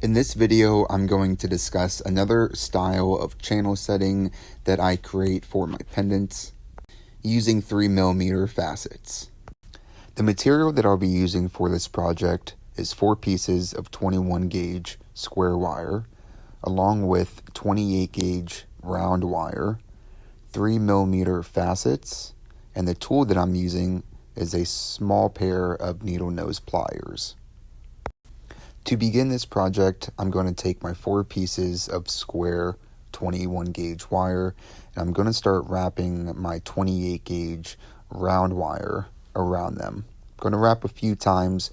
In this video, I'm going to discuss another style of channel setting that I create for my pendants using 3mm facets. The material that I'll be using for this project is 4 pieces of 21 gauge square wire, along with 28 gauge round wire, 3mm facets, and the tool that I'm using is a small pair of needle nose pliers. To begin this project, I'm going to take my 4 pieces of square 21 gauge wire and I'm going to start wrapping my 28 gauge round wire around them. I'm going to wrap a few times.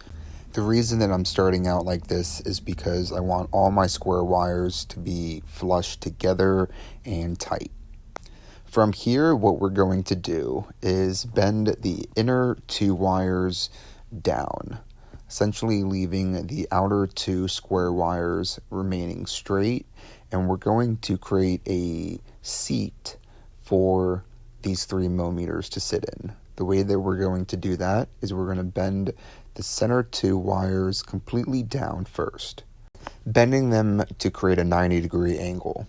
The reason that I'm starting out like this is because I want all my square wires to be flush together and tight. From here, what we're going to do is bend the inner 2 wires down, essentially leaving the outer 2 square wires remaining straight, and we're going to create a seat for these 3mm to sit in. The way that we're going to do that is we're going to bend the center 2 wires completely down first, bending them to create a 90-degree angle.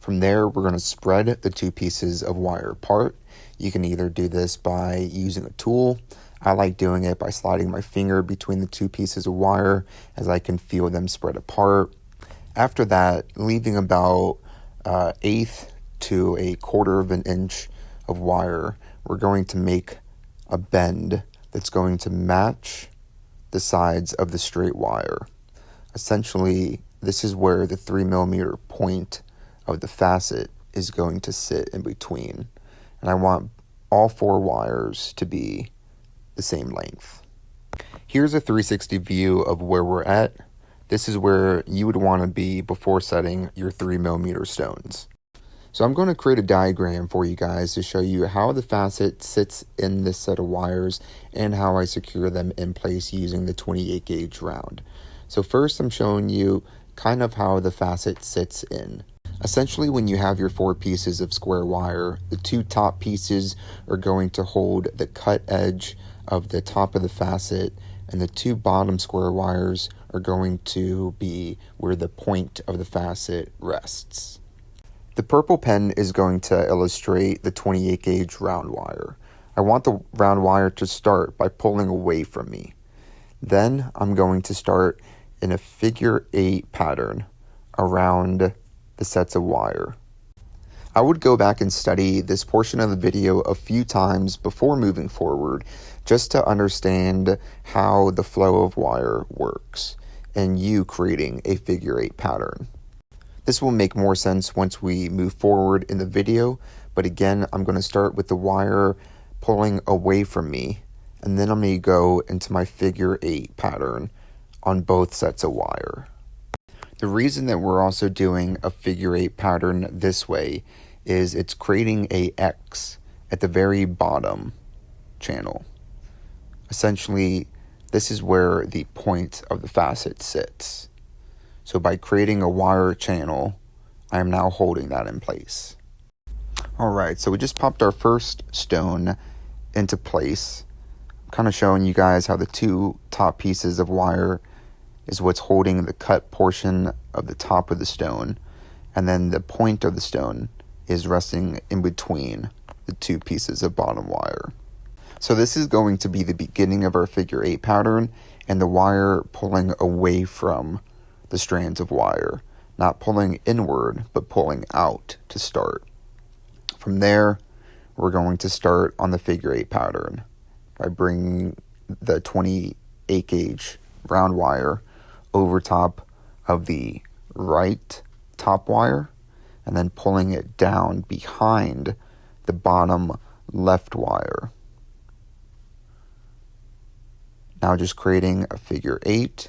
From there, we're going to spread the 2 pieces of wire apart. You can either do this by using a tool. I like doing it by sliding my finger between the 2 pieces of wire as I can feel them spread apart. After that, leaving about 1/8 to 1/4 of an inch of wire, we're going to make a bend that's going to match the sides of the straight wire. Essentially, this is where the 3mm point of the facet is going to sit in between. And I want all 4 wires to be the same length. Here's a 360 view of where we're at. This is where you would want to be before setting your 3mm stones. So I'm going to create a diagram for you guys to show you how the facet sits in this set of wires and how I secure them in place using the 28 gauge round. So first I'm showing you kind of how the facet sits in. Essentially, when you have your 4 pieces of square wire, the 2 top pieces are going to hold the cut edge of the top of the facet, and the 2 bottom square wires are going to be where the point of the facet rests. The purple pen is going to illustrate the 28 gauge round wire. I want the round wire to start by pulling away from me. Then I'm going to start in a figure 8 pattern around the sets of wire. I would go back and study this portion of the video a few times before moving forward, just to understand how the flow of wire works and you creating a figure 8 pattern. This will make more sense once we move forward in the video, but again, I'm going to start with the wire pulling away from me, and then I'm going to go into my figure 8 pattern on both sets of wire. The reason that we're also doing a figure 8 pattern this way is it's creating a X at the very bottom channel. Essentially, this is where the point of the facet sits. So by creating a wire channel, I am now holding that in place. Alright, so we just popped our first stone into place. I'm kind of showing you guys how the 2 top pieces of wire is what's holding the cut portion of the top of the stone, and then the point of the stone is resting in between the 2 pieces of bottom wire. So this is going to be the beginning of our figure 8 pattern, and the wire pulling away from the strands of wire, not pulling inward but pulling out to start. From there, we're going to start on the figure 8 pattern by bringing the 28 gauge round wire over top of the right top wire and then pulling it down behind the bottom left wire. Now just creating a figure 8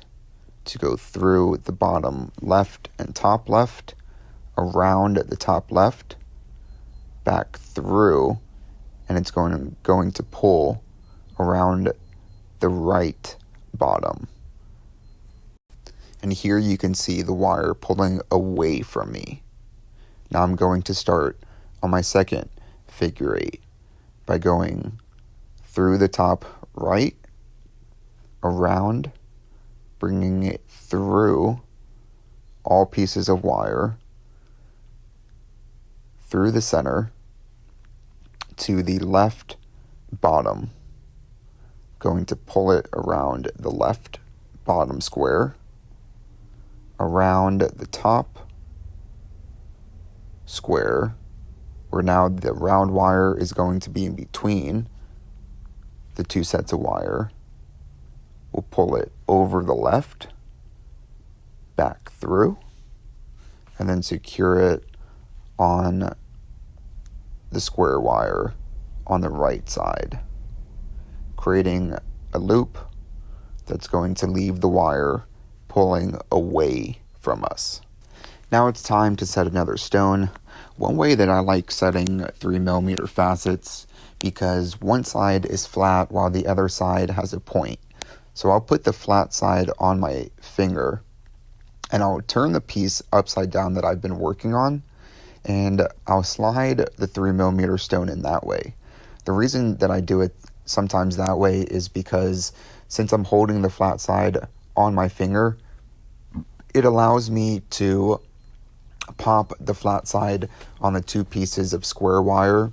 to go through the bottom left and top left, around the top left, back through, and it's going to pull around the right bottom. And here you can see the wire pulling away from me. Now I'm going to start on my second figure 8 by going through the top right, around, bringing it through all pieces of wire through the center to the left bottom. Going to pull it around the left bottom square, around the top square, where now the round wire is going to be in between the two sets of wire. We'll pull it over the left, back through, and then secure it on the square wire on the right side, creating a loop that's going to leave the wire pulling away from us. Now it's time to set another stone. One way that I like setting 3mm facets, because one side is flat while the other side has a point. So I'll put the flat side on my finger and I'll turn the piece upside down that I've been working on, and I'll slide the 3mm stone in that way. The reason that I do it sometimes that way is because since I'm holding the flat side on my finger, it allows me to pop the flat side on the two pieces of square wire,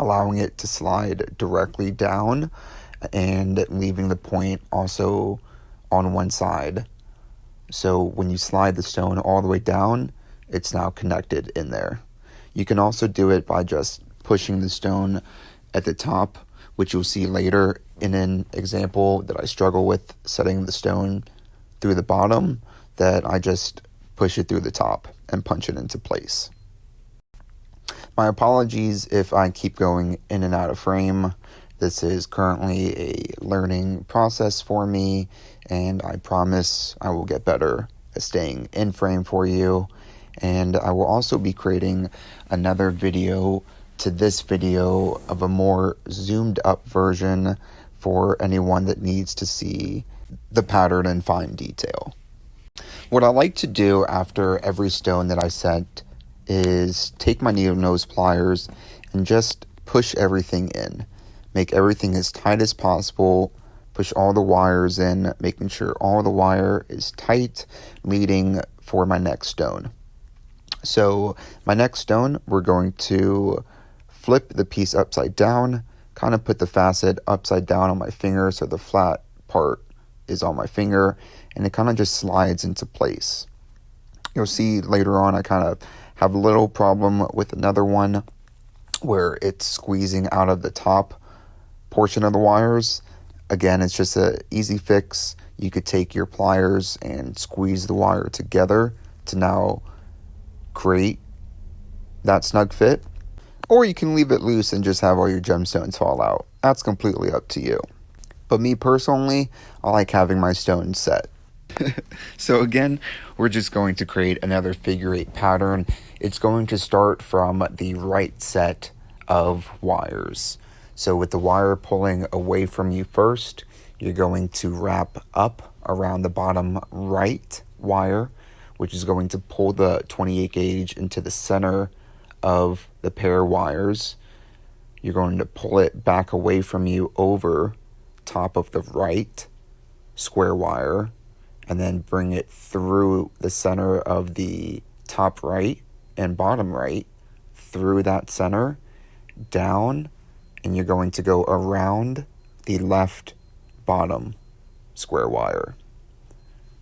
allowing it to slide directly down and leaving the point also on one side. So when you slide the stone all the way down, it's now connected in there. You can also do it by just pushing the stone at the top, which you'll see later in an example that I struggle with setting the stone through the bottom, that I just push it through the top and punch it into place. My apologies if I keep going in and out of frame. This is currently a learning process for me, and I promise I will get better at staying in frame for you. And I will also be creating another video to this video of a more zoomed up version for anyone that needs to see the pattern in fine detail. What I like to do after every stone that I set is take my needle nose pliers and just push everything in. Make everything as tight as possible. Push all the wires in, making sure all the wire is tight, leading for my next stone. So my next stone, we're going to flip the piece upside down, kind of put the facet upside down on my finger so the flat part is on my finger, and it kind of just slides into place. You'll see later on I kind of have a little problem with another one where it's squeezing out of the top portion of the wires. Again, it's just an easy fix. You could take your pliers and squeeze the wire together to now create that snug fit, or you can leave it loose and just have all your gemstones fall out. That's completely up to you. But me personally, I like having my stones set. So again, we're just going to create another figure 8 pattern. It's going to start from the right set of wires. So with the wire pulling away from you first, you're going to wrap up around the bottom right wire, which is going to pull the 28 gauge into the center of the pair of wires. You're going to pull it back away from you over top of the right square wire, and then bring it through the center of the top right and bottom right, through that center, down, and you're going to go around the left bottom square wire.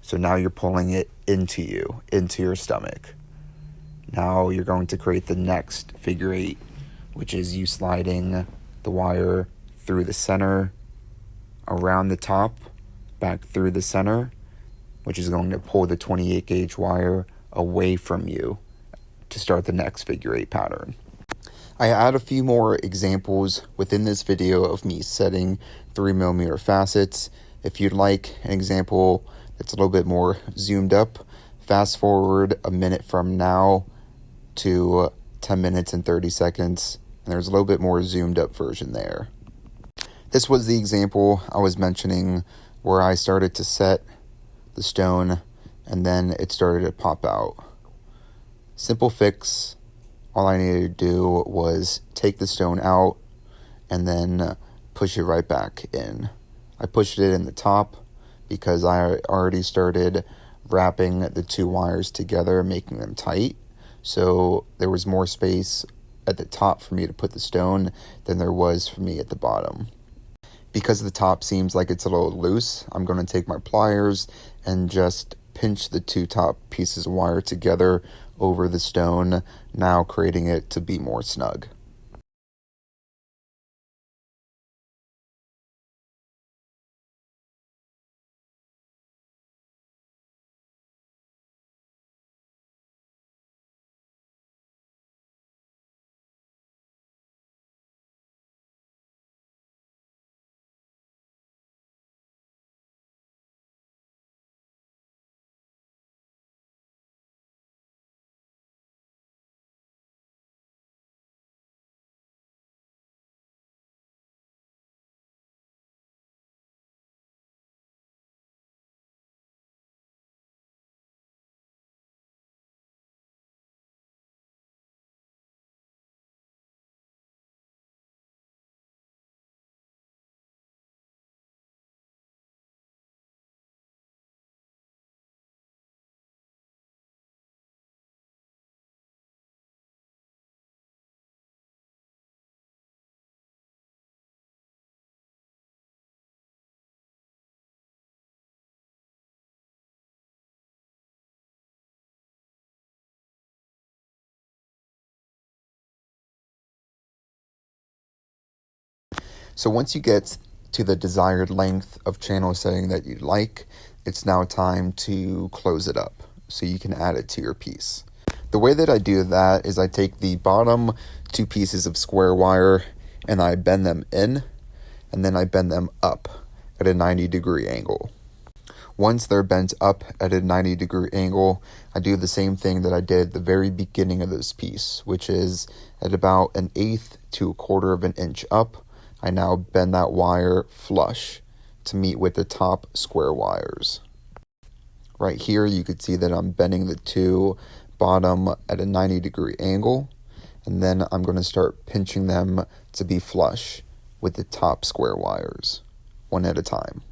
So now you're pulling it into you, into your stomach. Now you're going to create the next figure 8, which is you sliding the wire through the center, around the top, back through the center, which is going to pull the 28 gauge wire away from you to start the next figure 8 pattern. I add a few more examples within this video of me setting 3mm facets. If you'd like an example that's a little bit more zoomed up, fast forward a minute from now to 10 minutes and 30 seconds, and there's a little bit more zoomed up version there. This was the example I was mentioning where I started to set the stone and then it started to pop out. Simple fix. All I needed to do was take the stone out and then push it right back in. I pushed it in the top because I already started wrapping the two wires together, making them tight. So there was more space at the top for me to put the stone than there was for me at the bottom. Because the top seems like it's a little loose, I'm going to take my pliers and just pinch the two top pieces of wire together over the stone, now creating it to be more snug. So once you get to the desired length of channel setting that you'd like, it's now time to close it up so you can add it to your piece. The way that I do that is I take the bottom two pieces of square wire and I bend them in, and then I bend them up at a 90-degree angle. Once they're bent up at a 90-degree angle, I do the same thing that I did at the very beginning of this piece, which is at about 1/8 to 1/4 of an inch up. I now bend that wire flush to meet with the top square wires. Right here, you could see that I'm bending the two bottom at a 90-degree angle, and then I'm going to start pinching them to be flush with the top square wires, one at a time.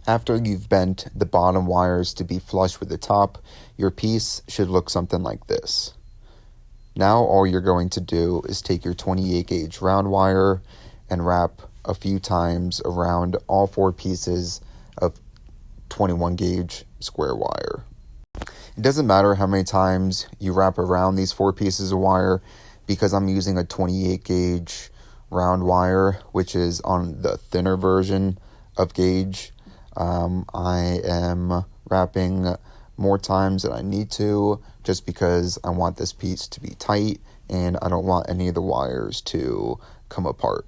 After you've bent the bottom wires to be flush with the top, your piece should look something like this. Now all you're going to do is take your 28 gauge round wire and wrap a few times around all four pieces of 21 gauge square wire. It doesn't matter how many times you wrap around these four pieces of wire, because I'm using a 28 gauge round wire, which is on the thinner version of gauge. I am wrapping more times than I need to, just because I want this piece to be tight and I don't want any of the wires to come apart.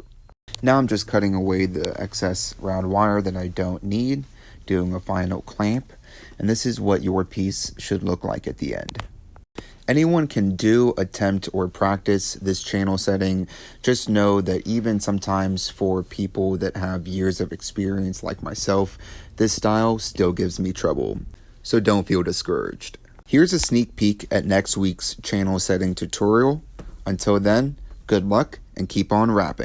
Now I'm just cutting away the excess round wire that I don't need, doing a final clamp, and this is what your piece should look like at the end. Anyone can do, attempt, or practice this channel setting. Just know that even sometimes for people that have years of experience like myself, this style still gives me trouble. So don't feel discouraged. Here's a sneak peek at next week's channel setting tutorial. Until then, good luck and keep on rapping.